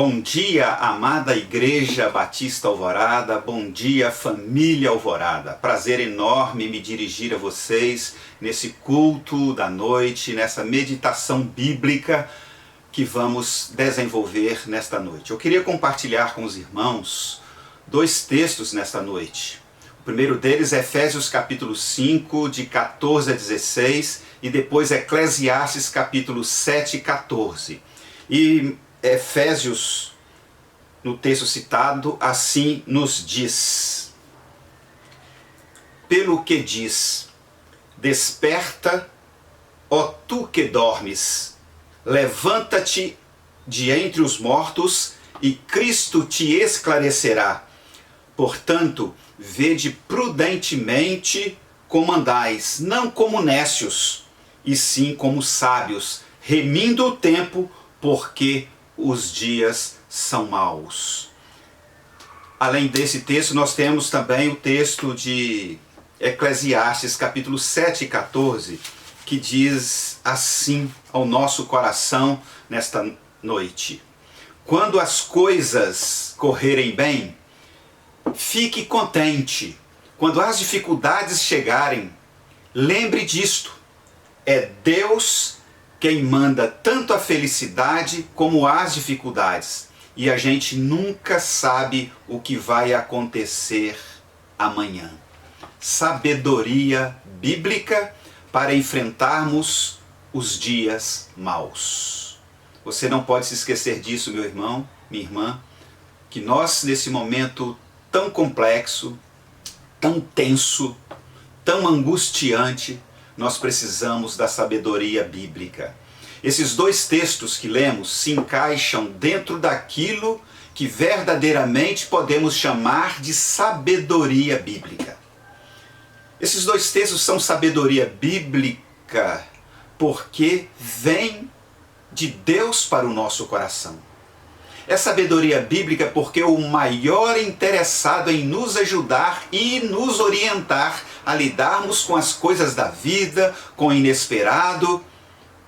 Bom dia, amada Igreja Batista Alvorada, bom dia, família Alvorada. Prazer enorme me dirigir a vocês nesse culto da noite, nessa meditação bíblica que vamos desenvolver nesta noite. Eu queria compartilhar com os irmãos dois textos nesta noite. O primeiro deles é Efésios capítulo 5, de 14 a 16, e depois Eclesiastes capítulo 7, 14. E Efésios, no texto citado, assim nos diz: pelo que diz, desperta, ó tu que dormes, levanta-te de entre os mortos, e Cristo te esclarecerá. Portanto, vede prudentemente como andais, não como nécios, e sim como sábios, remindo o tempo, porque os dias são maus. Além desse texto, nós temos também o texto de Eclesiastes, capítulo 7 e 14, que diz assim ao nosso coração nesta noite: quando as coisas correrem bem, fique contente. Quando as dificuldades chegarem, lembre disto: é Deus quem manda tanto a felicidade como as dificuldades. E a gente nunca sabe o que vai acontecer amanhã. Sabedoria bíblica para enfrentarmos os dias maus. Você não pode se esquecer disso, meu irmão, minha irmã, que nós, nesse momento tão complexo, tão tenso, tão angustiante, nós precisamos da sabedoria bíblica. Esses dois textos que lemos se encaixam dentro daquilo que verdadeiramente podemos chamar de sabedoria bíblica. Esses dois textos são sabedoria bíblica porque vem de Deus para o nosso coração. É sabedoria bíblica porque o maior interessado em nos ajudar e nos orientar a lidarmos com as coisas da vida, com o inesperado,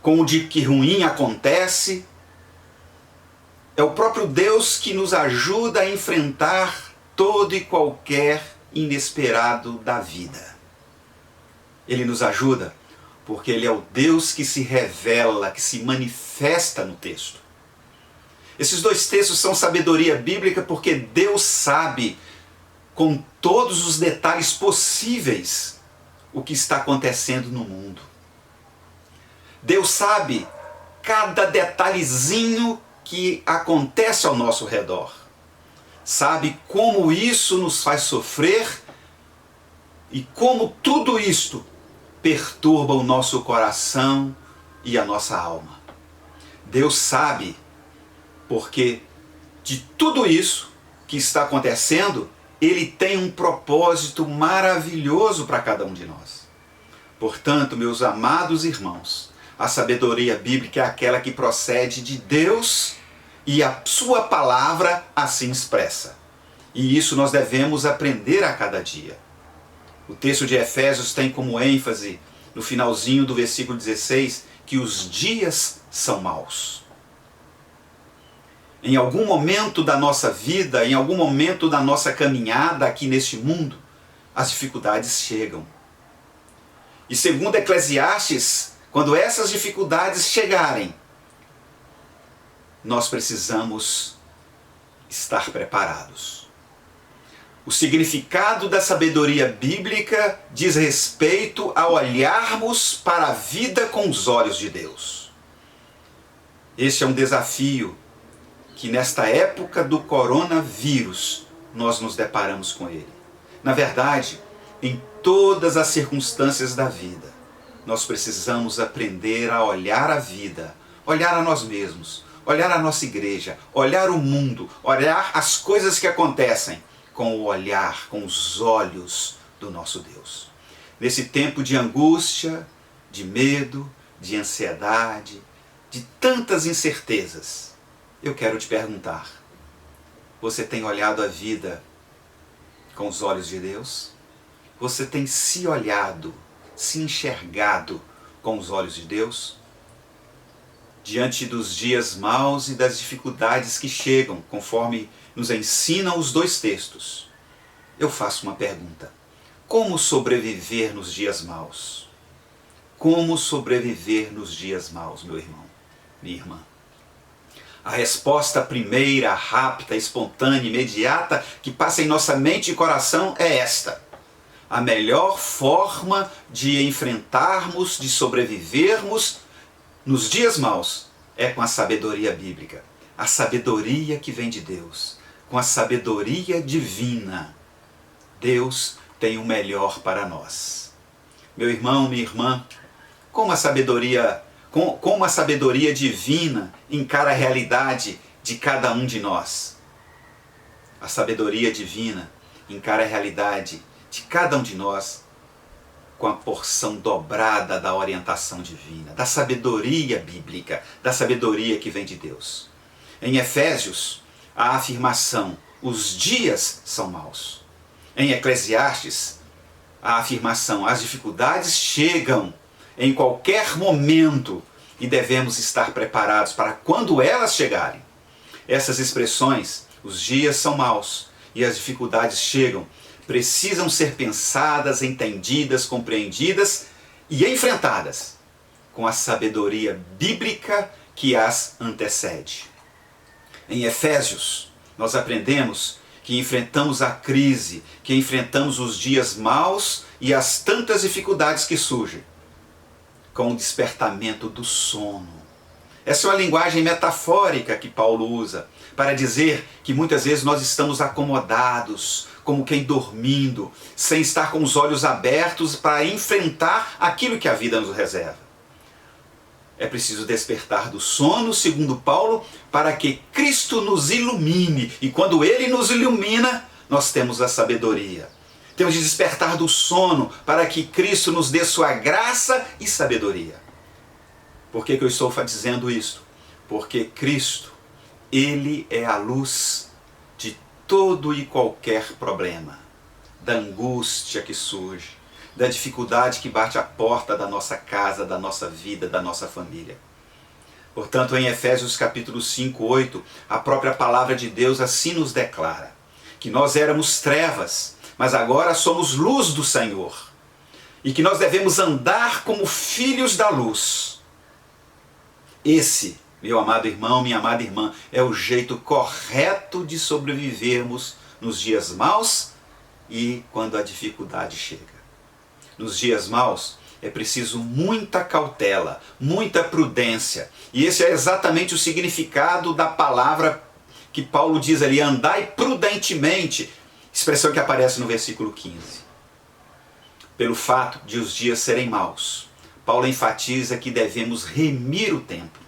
com o de que ruim acontece, é o próprio Deus que nos ajuda a enfrentar todo e qualquer inesperado da vida. Ele nos ajuda porque Ele é o Deus que se revela, que se manifesta no texto. Esses dois textos são sabedoria bíblica porque Deus sabe, com todos os detalhes possíveis, o que está acontecendo no mundo. Deus sabe cada detalhezinho que acontece ao nosso redor. Sabe como isso nos faz sofrer e como tudo isto perturba o nosso coração e a nossa alma. Deus sabe porque de tudo isso que está acontecendo, Ele tem um propósito maravilhoso para cada um de nós. Portanto, meus amados irmãos, a sabedoria bíblica é aquela que procede de Deus e a sua palavra assim expressa. E isso nós devemos aprender a cada dia. O texto de Efésios tem como ênfase, no finalzinho do versículo 16, que os dias são maus. Em algum momento da nossa vida, em algum momento da nossa caminhada aqui neste mundo, as dificuldades chegam. E segundo Eclesiastes, quando essas dificuldades chegarem, nós precisamos estar preparados. O significado da sabedoria bíblica diz respeito a olharmos para a vida com os olhos de Deus. Este é um desafio que nesta época do coronavírus nós nos deparamos com ele. Na verdade, em todas as circunstâncias da vida, nós precisamos aprender a olhar a vida, olhar a nós mesmos, olhar a nossa igreja, olhar o mundo, olhar as coisas que acontecem com o olhar, com os olhos do nosso Deus. Nesse tempo de angústia, de medo, de ansiedade, de tantas incertezas, eu quero te perguntar: você tem olhado a vida com os olhos de Deus? Você tem se olhado, se enxergado com os olhos de Deus? diante dos dias maus e das dificuldades que chegam, conforme nos ensinam os dois textos, eu faço uma pergunta: como sobreviver nos dias maus? Como sobreviver nos dias maus, meu irmão, minha irmã? A resposta primeira, rápida, espontânea, imediata, que passa em nossa mente e coração é esta: a melhor forma de enfrentarmos, de sobrevivermos nos dias maus é com a sabedoria bíblica, a sabedoria que vem de Deus, com a sabedoria divina. Deus tem o melhor para nós. Meu irmão, minha irmã, como a sabedoria divina encara a realidade de cada um de nós. A sabedoria divina encara a realidade de cada um de nós com a porção dobrada da orientação divina, da sabedoria bíblica, da sabedoria que vem de Deus. Em Efésios, a afirmação: os dias são maus. Em Eclesiastes, a afirmação: as dificuldades chegam em qualquer momento e devemos estar preparados para quando elas chegarem. Essas expressões, os dias são maus e as dificuldades chegam, precisam ser pensadas, entendidas, compreendidas e enfrentadas com a sabedoria bíblica que as antecede. Em Efésios, nós aprendemos que enfrentamos a crise, que enfrentamos os dias maus e as tantas dificuldades que surgem com o despertamento do sono. Essa é uma linguagem metafórica que Paulo usa para dizer que muitas vezes nós estamos acomodados, como quem dormindo, sem estar com os olhos abertos para enfrentar aquilo que a vida nos reserva. É preciso despertar do sono, segundo Paulo, para que Cristo nos ilumine. E quando Ele nos ilumina, nós temos a sabedoria. Temos de despertar do sono para que Cristo nos dê sua graça e sabedoria. Por que eu estou dizendo isso? Porque Cristo, Ele é a luz de todo e qualquer problema, da angústia que surge, da dificuldade que bate à porta da nossa casa, da nossa vida, da nossa família. Portanto, em Efésios capítulo 5, 8, a própria palavra de Deus assim nos declara, que nós éramos trevas, mas agora somos luz do Senhor, e que nós devemos andar como filhos da luz. Esse, meu amado irmão, minha amada irmã, é o jeito correto de sobrevivermos nos dias maus e quando a dificuldade chega. Nos dias maus é preciso muita cautela, muita prudência. E esse é exatamente o significado da palavra que Paulo diz ali: andai prudentemente, expressão que aparece no versículo 15. Pelo fato de os dias serem maus, Paulo enfatiza que devemos remir o tempo.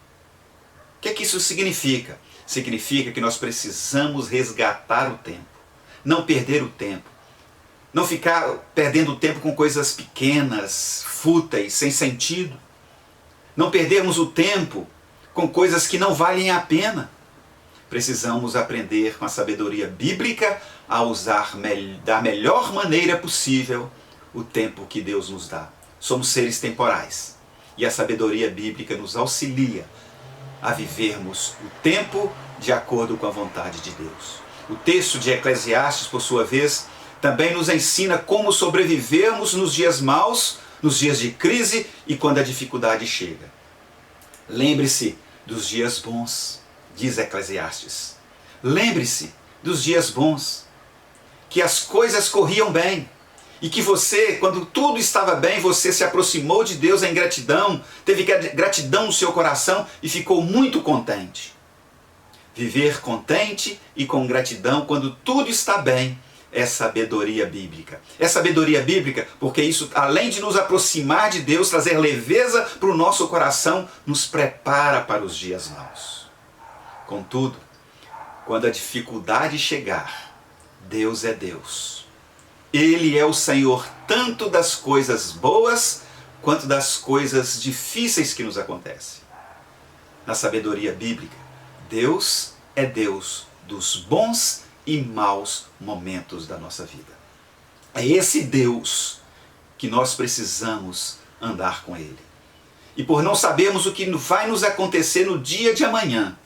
O que é que isso significa? Significa que nós precisamos resgatar o tempo, não perder o tempo. Não ficar perdendo tempo com coisas pequenas, fúteis, sem sentido. Não perdermos o tempo com coisas que não valem a pena. Precisamos aprender com a sabedoria bíblica a usar da melhor maneira possível o tempo que Deus nos dá. Somos seres temporais e a sabedoria bíblica nos auxilia a vivermos o tempo de acordo com a vontade de Deus. O texto de Eclesiastes, por sua vez, também nos ensina como sobrevivermos nos dias maus, nos dias de crise e quando a dificuldade chega. Lembre-se dos dias bons, diz Eclesiastes. Lembre-se dos dias bons, que as coisas corriam bem e que você, quando tudo estava bem, você se aproximou de Deus em gratidão, teve gratidão no seu coração e ficou muito contente. Viver contente e com gratidão quando tudo está bem é sabedoria bíblica. É sabedoria bíblica porque isso, além de nos aproximar de Deus, trazer leveza para o nosso coração, nos prepara para os dias maus. Contudo, quando a dificuldade chegar, Deus é Deus. Ele é o Senhor tanto das coisas boas quanto das coisas difíceis que nos acontecem. Na sabedoria bíblica, Deus é Deus dos bons e maus momentos da nossa vida. É esse Deus que nós precisamos andar com Ele. e por não sabermos o que vai nos acontecer no dia de amanhã,